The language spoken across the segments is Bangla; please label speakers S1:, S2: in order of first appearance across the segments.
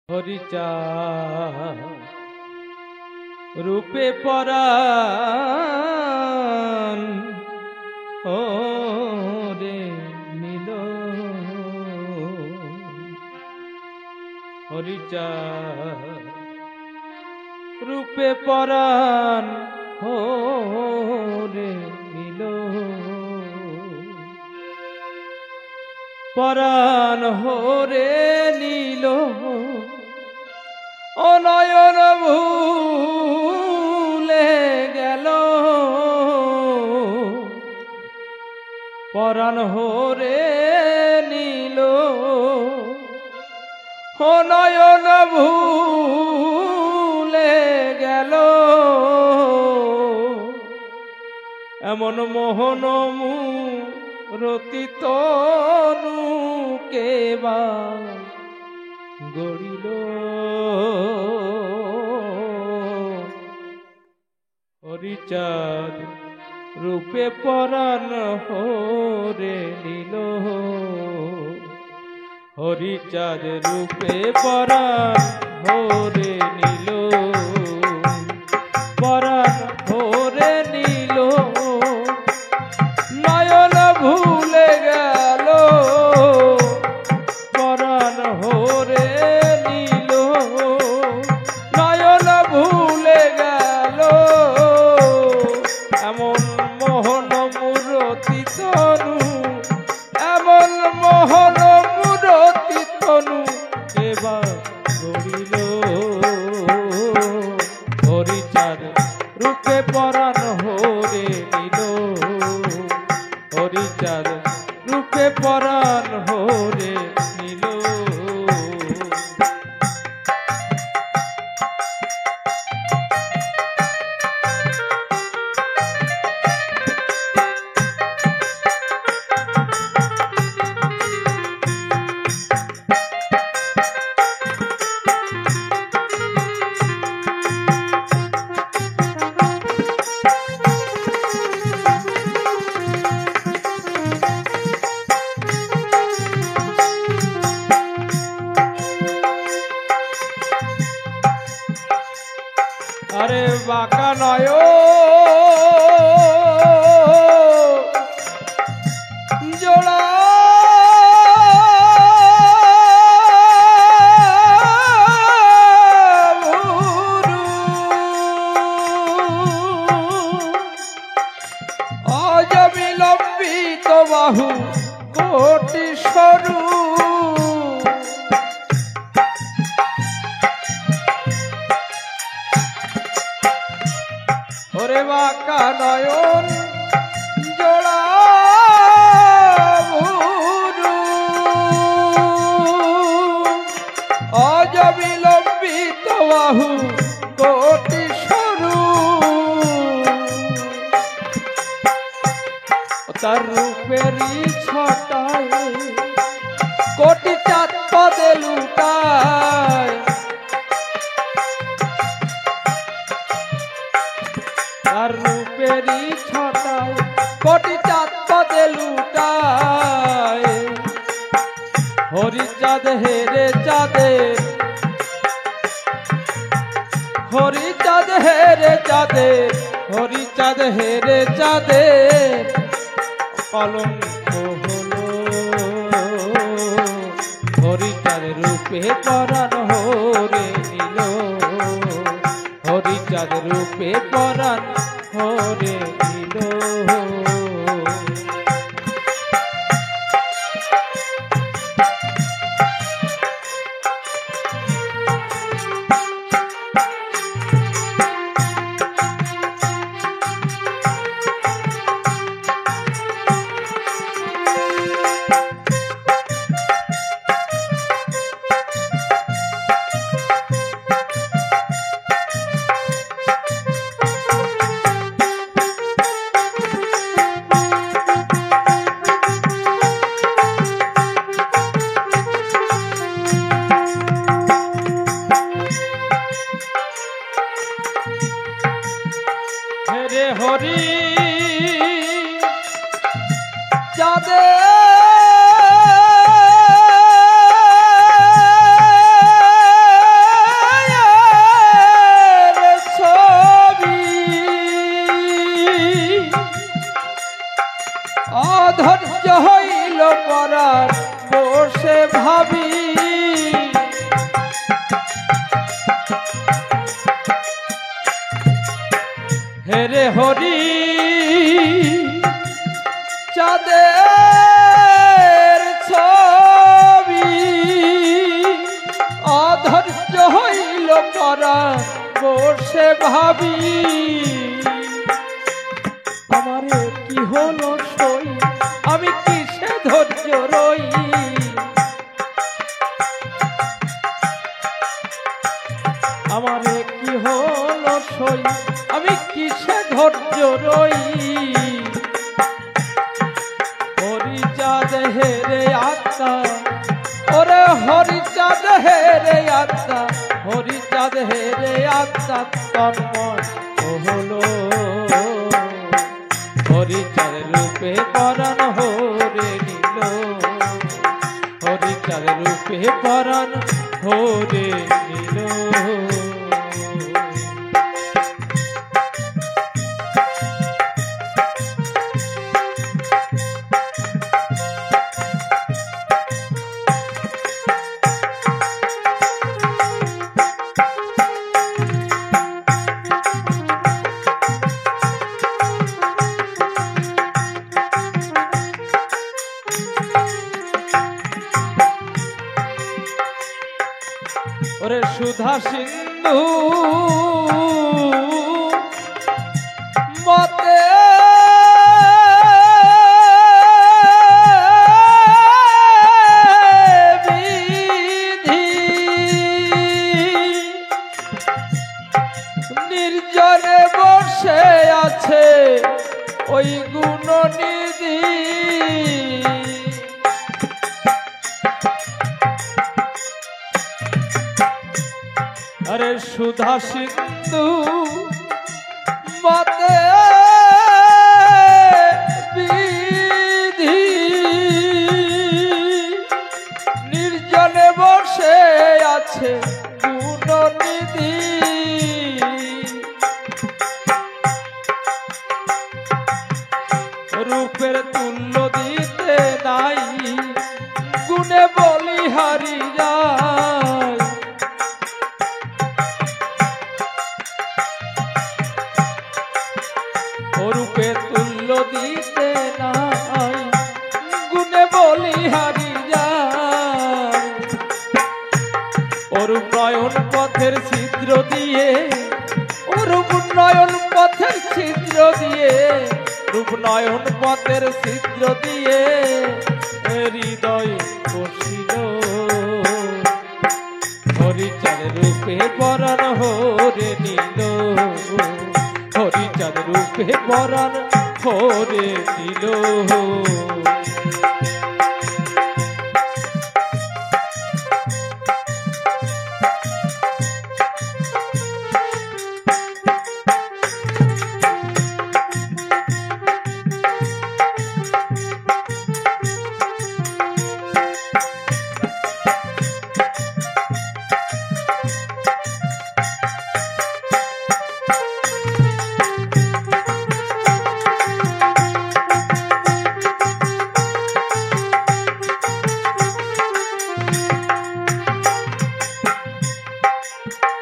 S1: হরিচা রূপে পরাণ ওরে নীল হরিচা রূপে পরাণ ওরে নীল পরাণ হোরে নীল অনয়ন ভুলে গেল পরাণ হোরে নীল অনয়ন ভুলে গেল এমন মোহন রতি তনু কেবা গড়িল হরিচাঁদ রূপে পরাণ হোরে নীল হরিচাঁদ রূপে পরাণ হোরে নীল পরাণ হোরে নীল নয়ন ভুলে গেল পরাণ হোরে নীল নয়ন ভুলে গেল এমন মোহন মূরতি তনু এমন মোহন মূরতি তনু এবার গড়িল হরিচাঁদ রূপে পরাণ হোরে নীল হরিচাঁদ রূপে পরাণ হোরে নীল আরে বাঁকা নয় জোড়া আজ বিলম্বিত বাহু কোটি সরু ওরে বাঁকা নয়ন জোড়া ভুরু অজ বিলম্বিত বাহু কোটি সরু তার রূপেরই ছটায় কোটি চাঁদ পদে লুটায় তার রূপেরই ছটায় কোটি চাঁদ পদে লুটায় হরিচাঁদ হেরে চাঁদের হরিচাঁদ হেরে চাঁদের হরিচাঁদ হেরে চাঁদের কলঙ্ক হলো হরিচাঁদ রূপে পরাণ হোরে নীল হরিচাঁদ রূপে পরাণ হোরে নীল হেরে হরি চাঁদের ছবি অধৈর্য হইল পরা বসে ভাবি আমারে কি হলো সই আমি কিসে ধৈর্য রই আমারে কি হলো সই আমি কিসে ধৈর্য রই হরিচাঁদ হেরে আত্মা ওরে হরিচাঁদ হেরে আত্মা হরিচাঁদ হেরে আত্মা তন্ময় হলো হরিচাঁদ রূপে পরাণ হরে নিল হরিচাঁদ রূপে পরাণ হরে নিল ওরে সুধা সিন্ধু মতে বিধি নির্জনে বসে আছে ওই গুণনিধি আরে সুধা সিন্ধু মতে বিধি নির্জনে বসে আছে গুণনিধি রূপের তুল্য দিতে নাই গুণে বলিহারি যায় রূপে তুল্য দিতে নাই গুণে বলিহারি যায় অরূপ নয়ন পথের ছিদ্র দিয়ে অরূপ নয়ন পথের ছিদ্র দিয়ে রূপ নয়ন পথের ছিদ্র দিয়ে হৃদয় বসিল হরিচাঁদ রূপে পরাণ হরে নিল হরিচাঁদ রূপে পরাণ হরে নিল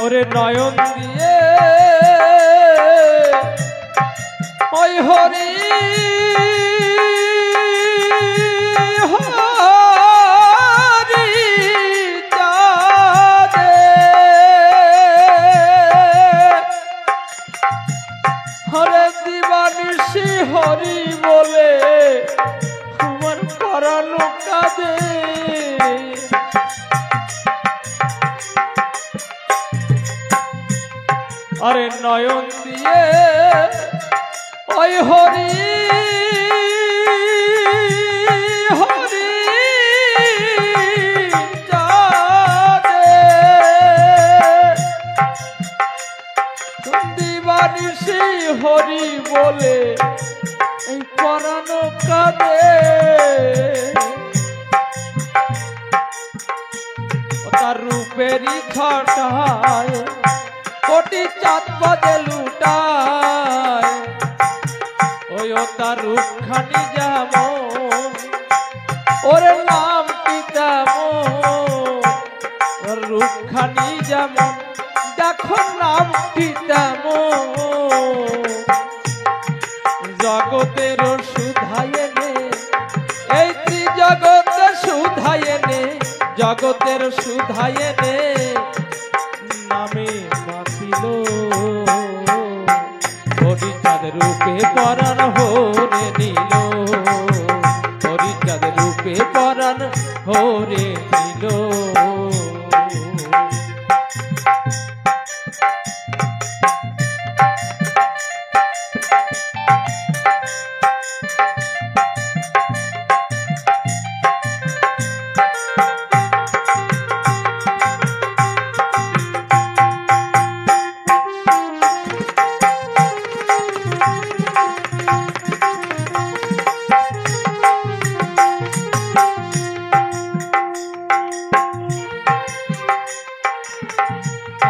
S1: ওরে নয়ন দিয়ে ওই হরি হরি চাঁদে হরে দিবানিশি হরি বলে আমার পরাণ কাঁদে আরে নয়ন দিয়ে ওই হরি হরি চাঁদে দিবানিশি হরি বলে এই পরাণ কাঁদে তার রূপেরই ছটায় কোটি চাঁদ বাজে লুটায় ওই ও তার রূপখানি যেমন ওর নাম পিতামন রূপখানি যেমন দেখো নামটি তেমন জগতের সুধায় নে এই ত্রিজগতে সুধায় নে জগতের সুধায় নে নামে মাতিল হরিচাঁদ রূপে পরাণ হরে নিল হরিচাঁদ রূপে পরাণ হরে নিল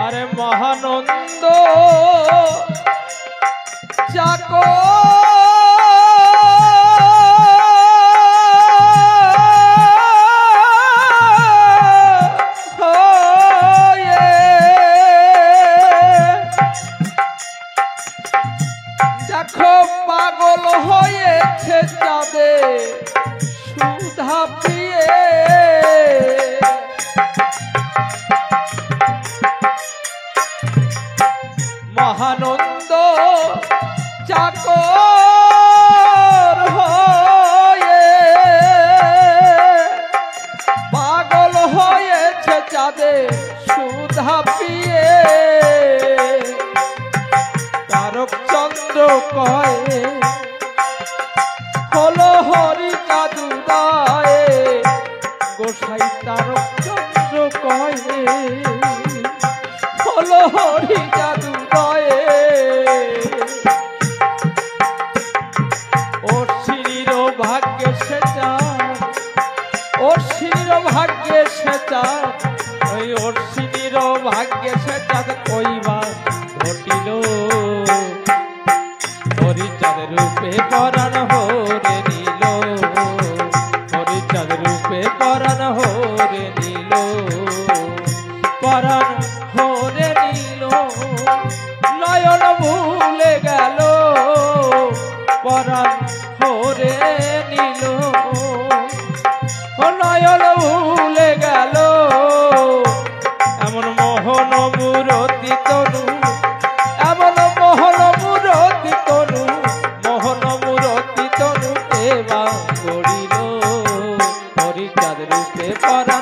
S1: আরে মহানন্দ চাকো দেখো পাগল হয়েছে চাঁদে সুধা পিয়ে মহানন্দ চাকর হয়ে পাগল হয়েছে চাঁদে সুধা পিয়ে তারক চন্দ্র কয়ে হলো হরি চাঁদুদায়ে গোসাই তারক চন্দ্র কয়ে হলো হরি জাদু দয়ে ওর শ্রীর ভাগ্যে সেটা ওর শ্রীর ভাগ্যে সেটা ওই ওর শ্রীর ভাগ্যে সেটা কইবা ঘটিল হরিচাঁদ রূপে পরাণ হরে নিল হরিচাঁদ রূপে পরাণ হরে নিল পরাণ হরে নিল নয়ন ভুলে গেল পরাণ হরে নিল নয়ন ভুলে গেল এমন মোহন মূরতি তনু এমন মোহন মূরতি তনু মোহন মূরতি তনু এবার গড়িল হরিচাঁদ রূপে পরাণ